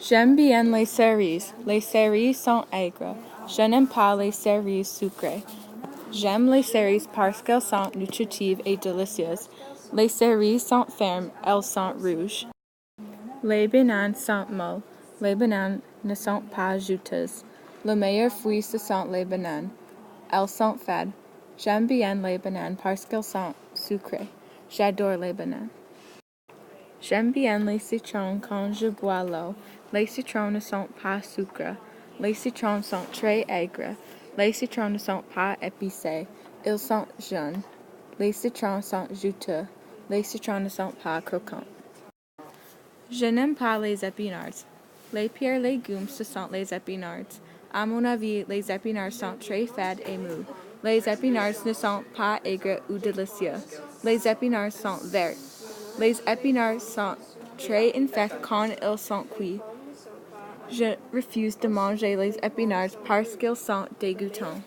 J'aime bien les cerises. Les cerises sont aigres. Je n'aime pas les cerises sucrées. J'aime les cerises parce qu'elles sont nutritives et délicieuses. Les cerises sont fermes, elles sont rouges. Les bananes sont molles. Les bananes ne sont pas juteuses. Le meilleur fruit, ce sont les bananes. Elles sont fades. J'aime bien les bananes parce qu'elles sont sucrées. J'adore les bananes. J'aime bien les citrons quand je bois l'eau. Les citrons ne sont pas sucrés. Les citrons sont très aigres. Les citrons ne sont pas épicés. Ils sont jaunes. Les citrons sont juteux. Les citrons ne sont pas croquants. Je n'aime pas les épinards. Les pires légumes, ce sont les épinards. À mon avis, les épinards sont très fades et mous. Les épinards ne sont pas aigres ou délicieux. Les épinards sont verts. Les épinards sont très infects quand ils sont cuits. Je refuse de manger les épinards parce qu'ils sont dégoûtants.